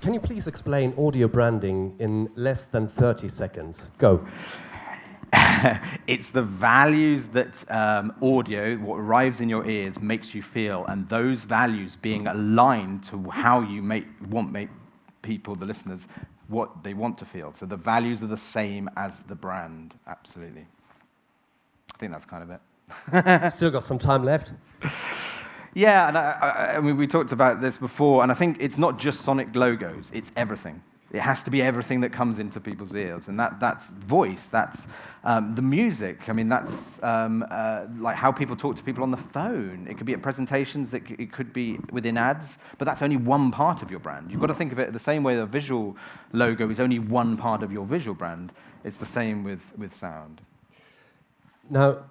can you please explain audio branding in less than 30 seconds? Go. It's the values that audio, what arrives in your ears, makes you feel, and those values being aligned to how you make people, the listeners, what they want to feel. So the values are the same as the brand, absolutely. I think that's kind of it. Still got some time left. Yeah, and I mean, we talked about this before, and I think it's not just sonic logos, it's everything. It has to be everything that comes into people's ears, and that's voice, that's the music. I mean, that's like how people talk to people on the phone. It could be at presentations, it could be within ads, but that's only one part of your brand. You've got to think of it the same way the visual logo is only one part of your visual brand. It's the same with sound. Now,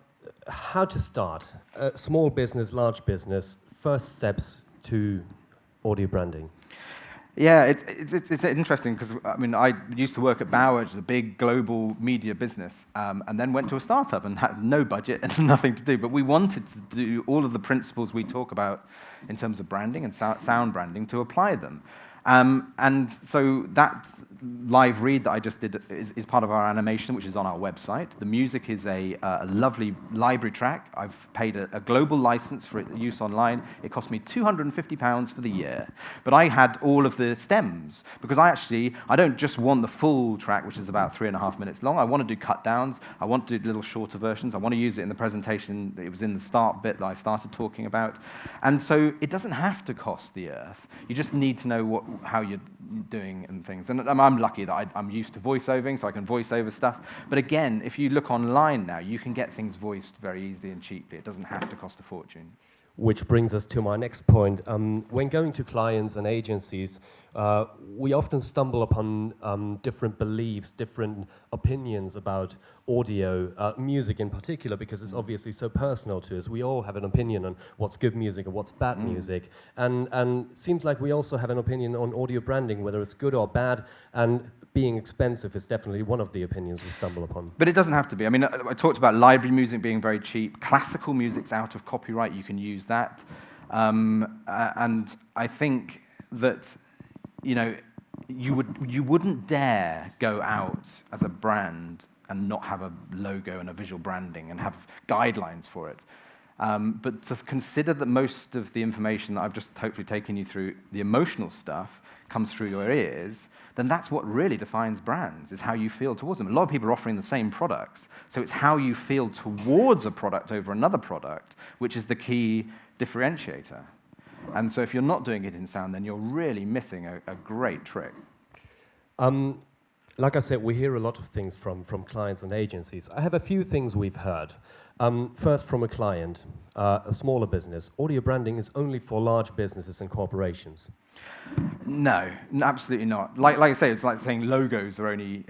how to start? Small business, large business, first steps to audio branding. Yeah, it's interesting because, I mean, I used to work at Bauer, which is a big global media business, and then went to a startup and had no budget and nothing to do. But we wanted to do all of the principles we talk about in terms of branding and sound branding to apply them. And so that live read that I just did is part of our animation, which is on our website. The music is a lovely library track. I've paid a global license for use online. It cost me £250 for the year. But I had all of the stems, because I don't just want the full track, which is about 3.5 minutes long. I want to do cut downs. I want to do little shorter versions. I want to use it in the presentation. It was in the start bit that I started talking about. And so it doesn't have to cost the earth. You just need to know how you're doing and things. And I'm lucky that I'm used to voiceovering, so I can voice over stuff. But again, if you look online now, you can get things voiced very easily and cheaply. It doesn't have to cost a fortune. Which brings us to my next point. When going to clients and agencies, we often stumble upon different beliefs, different opinions about audio, music in particular, because it's obviously so personal to us. We all have an opinion on what's good music and what's bad music. And seems like we also have an opinion on audio branding, whether it's good or bad. And being expensive is definitely one of the opinions we stumble upon. But it doesn't have to be. I mean, I talked about library music being very cheap. Classical music's out of copyright. You can use that. And I think that, you wouldn't dare go out as a brand and not have a logo and a visual branding and have guidelines for it. But to consider that most of the information that I've just hopefully taken you through, the emotional stuff, comes through your ears, then that's what really defines brands, is how you feel towards them. A lot of people are offering the same products, so it's how you feel towards a product over another product, which is the key differentiator. And so if you're not doing it in sound, then you're really missing a great trick. Like I said, we hear a lot of things from clients and agencies. I have a few things we've heard. First, from a client, a smaller business. Audio branding is only for large businesses and corporations. No, absolutely not. Like I say, it's like saying logos are only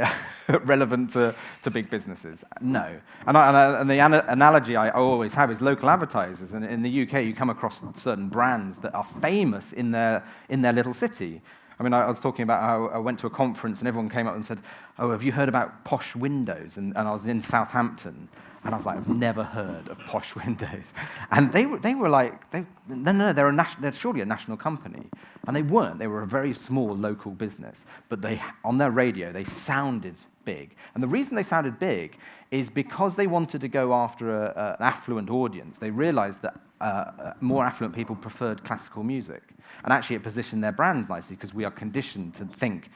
relevant to big businesses. No. And the analogy I always have is local advertisers. And in the UK, you come across certain brands that are famous in their little city. I mean, I was talking about how I went to a conference and everyone came up and said, "Oh, have you heard about Posh Windows?" And I was in Southampton. And I was like, I've never heard of Posh Windows. And they were like, no, they're surely a national company. And they weren't. They were a very small local business. But on their radio, they sounded big. And the reason they sounded big is because they wanted to go after an affluent audience. They realized that more affluent people preferred classical music. And actually, it positioned their brands nicely because we are conditioned to think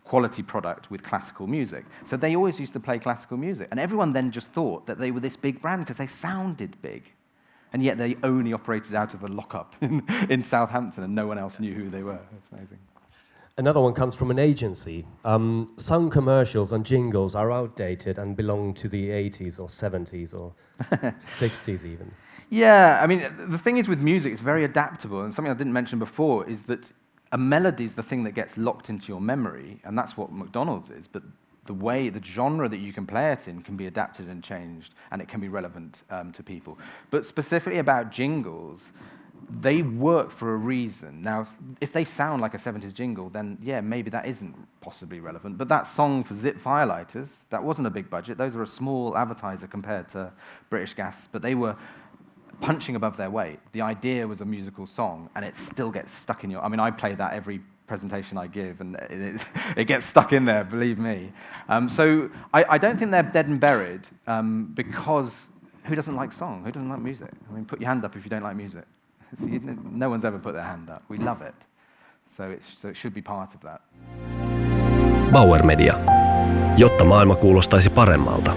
quality product with classical music. So they always used to play classical music. And everyone then just thought that they were this big brand because they sounded big. And yet they only operated out of a lockup in Southampton and no one else knew who they were. That's amazing. Another one comes from an agency. Some commercials and jingles are outdated and belong to the 80s or 70s or 60s even. Yeah, I mean, the thing is with music, it's very adaptable. And something I didn't mention before is that a melody is the thing that gets locked into your memory, and that's what McDonald's is. But the genre that you can play it in can be adapted and changed, and it can be relevant to people. But specifically about jingles, they work for a reason. Now, if they sound like a 70s jingle, then yeah, maybe that isn't possibly relevant. But that song for Zip Firelighters, that wasn't a big budget. Those were a small advertiser compared to British Gas, but they were punching above their weight. The idea was a musical song, and it still gets stuck in your... I mean, I play that every presentation I give, and it gets stuck in there, believe me. So I don't think they're dead and buried, because who doesn't like song? Who doesn't like music? I mean, put your hand up if you don't like music. So no one's ever put their hand up. We love it. So it should be part of that. Bauer Media. Jotta maailma kuulostaisi paremmalta.